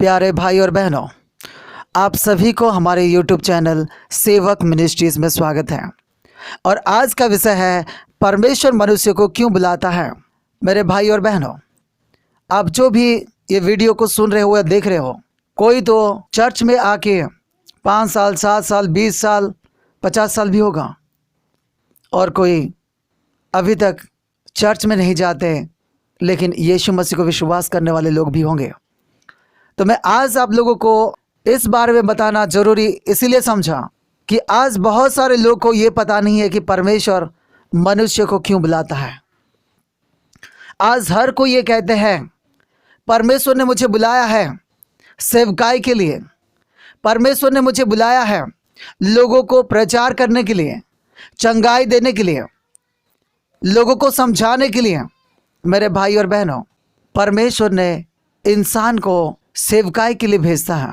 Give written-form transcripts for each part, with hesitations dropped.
प्यारे भाई और बहनों, आप सभी को हमारे YouTube चैनल सेवक मिनिस्ट्रीज़ में स्वागत है। और आज का विषय है परमेश्वर मनुष्य को क्यों बुलाता है। मेरे भाई और बहनों, आप जो भी ये वीडियो को सुन रहे हो या देख रहे हो, कोई तो चर्च में आके 5 साल, 7 साल, 20 साल, 50 साल भी होगा, और कोई अभी तक चर्च में नहीं जाते, लेकिन यीशु मसीह को विश्वास करने वाले लोग भी होंगे। तो मैं आज आप लोगों को इस बारे में बताना जरूरी इसीलिए समझा कि आज बहुत सारे लोग को ये पता नहीं है कि परमेश्वर मनुष्य को क्यों बुलाता है। आज हर कोई ये कहते हैं परमेश्वर ने मुझे बुलाया है सेवकाई के लिए, परमेश्वर ने मुझे बुलाया है लोगों को प्रचार करने के लिए, चंगाई देने के लिए, लोगों को समझाने के लिए। मेरे भाई और बहनों, परमेश्वर ने इंसान को सेवकाई के लिए भेजता है।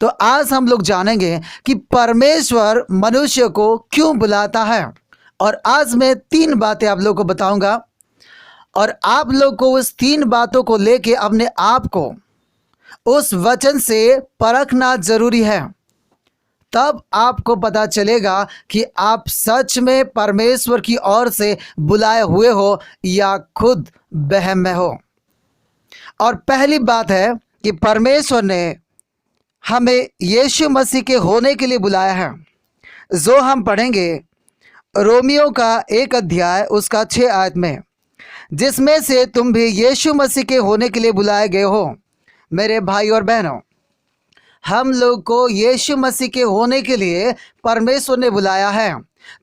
तो आज हम लोग जानेंगे कि परमेश्वर मनुष्य को क्यों बुलाता है। और आज मैं 3 बातें आप लोग को बताऊंगा, और आप लोग को उस 3 बातों को लेके अपने आप को उस वचन से परखना जरूरी है। तब आपको पता चलेगा कि आप सच में परमेश्वर की ओर से बुलाए हुए हो या खुद वहम में हो। और पहली बात है कि परमेश्वर ने हमें यीशु मसीह के होने के लिए बुलाया है, जो हम पढ़ेंगे रोमियो का 1 अध्याय उसका 6 आयत में, जिसमें से तुम भी यीशु मसीह के होने के लिए बुलाए गए हो। मेरे भाई और बहनों, हम लोग को यीशु मसीह के होने के लिए परमेश्वर ने बुलाया है।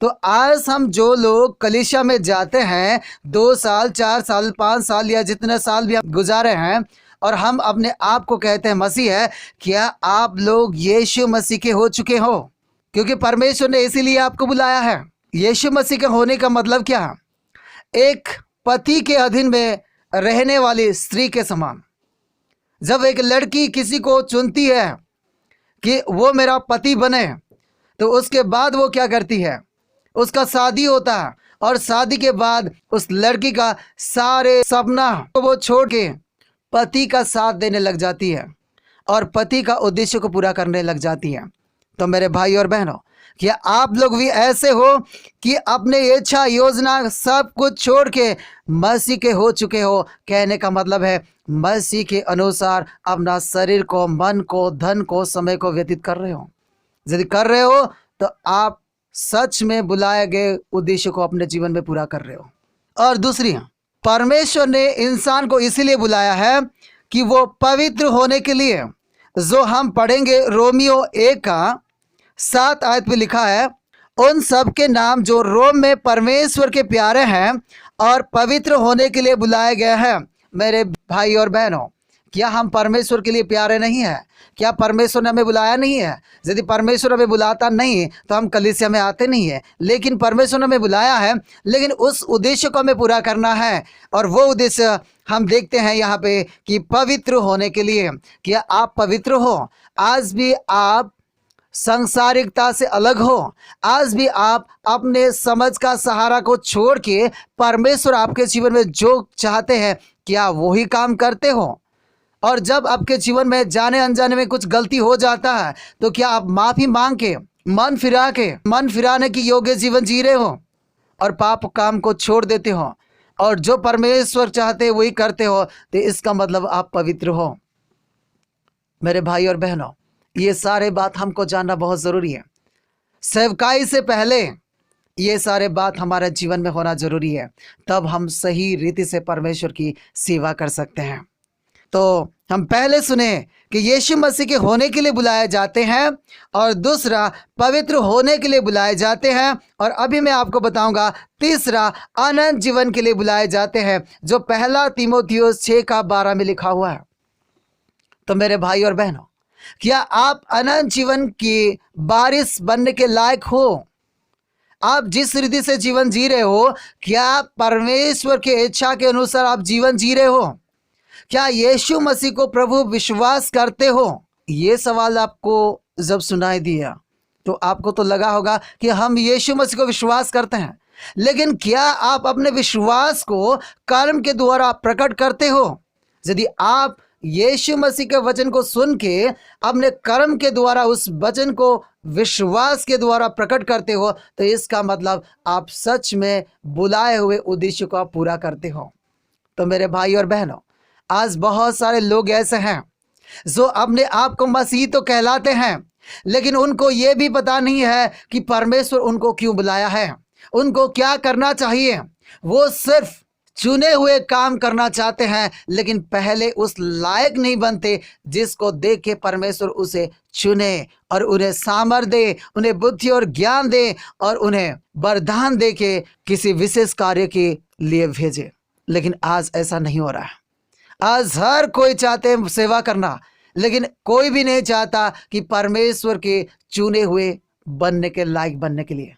तो आज हम जो लोग कलीसिया में जाते हैं 2 साल, 4 साल, 5 साल या जितने साल भी हम गुजारे हैं, और हम अपने आप को कहते हैं मसीह है, क्या आप लोग यीशु मसीह के हो चुके हो? क्योंकि परमेश्वर ने इसीलिए आपको बुलाया है। यीशु मसीह के होने का मतलब क्या है? एक पति के अधीन में रहने वाली स्त्री के समान। जब एक लड़की किसी को चुनती है कि वो मेरा पति बने, तो उसके बाद वो क्या करती है? उसका शादी होता है, और शादी के बाद उस लड़की का सारे सपना को वो छोड़ के पति का साथ देने लग जाती है और पति का उद्देश्य को पूरा करने लग जाती है। तो मेरे भाई और बहनों, क्या आप लोग भी ऐसे हो कि अपने इच्छा, योजना सब कुछ छोड़ के मसीह के हो चुके हो? कहने का मतलब है मसीह के अनुसार अपना शरीर को, मन को, धन को, समय को व्यतीत कर रहे हो। यदि कर रहे हो तो आप सच में बुलाए गए उद्देश्य को अपने जीवन में पूरा कर रहे हो। और दूसरी, परमेश्वर ने इंसान को इसीलिए बुलाया है कि वो पवित्र होने के लिए, जो हम पढ़ेंगे रोमियो 1 का 7 आयत में लिखा है, उन सब के नाम जो रोम में परमेश्वर के प्यारे हैं और पवित्र होने के लिए बुलाए गए हैं। मेरे भाई और बहनों, क्या हम परमेश्वर के लिए प्यारे नहीं हैं? क्या परमेश्वर ने हमें बुलाया नहीं है? यदि परमेश्वर हमें बुलाता नहीं तो हम कलीसिया में आते नहीं है। लेकिन परमेश्वर ने हमें बुलाया है, लेकिन उस उद्देश्य को हमें पूरा करना है। और वो उद्देश्य हम देखते हैं यहाँ पे कि पवित्र होने के लिए। क्या आप पवित्र हो? आज भी आप सांसारिकता से अलग हो। आज भी आप अपने समझ का सहारा को छोड़ के परमेश्वर आपके जीवन में जो चाहते हैं, क्या वही काम करते हो? और जब आपके जीवन में जाने अनजाने में कुछ गलती हो जाता है, तो क्या आप माफ़ी मांग के, मन फिराने की योग्य जीवन जी रहे हो और पाप काम को छोड़ देते हो और जो परमेश्वर चाहते हैं वही करते हो? तो इसका मतलब आप पवित्र हो। मेरे भाई और बहनों, ये सारे बात हमको जानना बहुत ज़रूरी है। सेवकाई से पहले ये सारे बात हमारे जीवन में होना ज़रूरी है, तब हम सही रीति से परमेश्वर की सेवा कर सकते हैं। तो हम पहले सुने कि यीशु मसीह के होने के लिए बुलाए जाते हैं, और दूसरा पवित्र होने के लिए बुलाए जाते हैं, और अभी मैं आपको बताऊंगा तीसरा अनंत जीवन के लिए बुलाए जाते हैं, जो 1 तीमुथियुस 6 का 12 में लिखा हुआ है। तो मेरे भाई और बहनों, क्या आप अनंत जीवन की बारिश बनने के लायक हो? आप जिस रीति से जीवन जी रहे हो, क्या आप परमेश्वर की इच्छा के अनुसार आप जीवन जी रहे हो? क्या यीशु मसीह को प्रभु विश्वास करते हो? ये सवाल आपको जब सुनाई दिया तो आपको तो लगा होगा कि हम यीशु मसीह को विश्वास करते हैं, लेकिन क्या आप अपने विश्वास को कर्म के द्वारा प्रकट करते हो? यदि आप यीशु मसीह के वचन को सुन के अपने कर्म के द्वारा उस वचन को विश्वास के द्वारा प्रकट करते हो, तो इसका मतलब आप सच में बुलाए हुए उद्देश्य को आप पूरा करते हो। तो मेरे भाई और बहनों, आज बहुत सारे लोग ऐसे हैं जो अपने आप को मसीह तो कहलाते हैं, लेकिन उनको ये भी पता नहीं है कि परमेश्वर उनको क्यों बुलाया है, उनको क्या करना चाहिए। वो सिर्फ चुने हुए काम करना चाहते हैं, लेकिन पहले उस लायक नहीं बनते जिसको देख के परमेश्वर उसे चुने और उन्हें सामर्थ्य दे, उन्हें बुद्धि और ज्ञान दे और उन्हें वरदान दे के किसी विशेष कार्य के लिए भेजे। लेकिन आज ऐसा नहीं हो रहा है। आज हर कोई चाहते हैं सेवा करना, लेकिन कोई भी नहीं चाहता कि परमेश्वर के चुने हुए बनने के लायक बनने के लिए।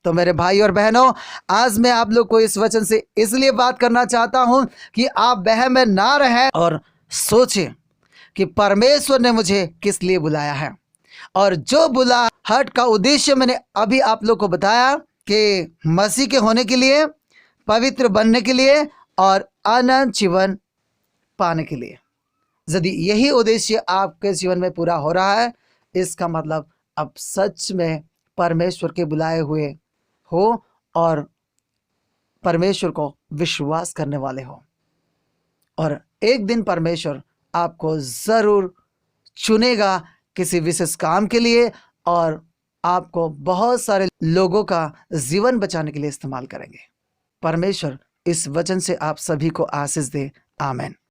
तो मेरे भाई और बहनों, आज मैं आप लोग को इस वचन से इसलिए बात करना चाहता हूं कि आप वहम में ना रहें और सोचें कि परमेश्वर ने मुझे किस लिए बुलाया है। और जो बुलाहट का उद्देश्य मैंने अभी आप लोग को बताया कि मसीह के होने के लिए, पवित्र बनने के लिए और अनंत जीवन पाने के लिए। यदि यही उद्देश्य आपके जीवन में पूरा हो रहा है, इसका मतलब आप सच में परमेश्वर के बुलाए हुए हो और परमेश्वर को विश्वास करने वाले हो। और एक दिन परमेश्वर आपको जरूर चुनेगा किसी विशेष काम के लिए और आपको बहुत सारे लोगों का जीवन बचाने के लिए इस्तेमाल करेंगे। परमेश्वर इस वचन से आप सभी को आशीष दे। आमीन।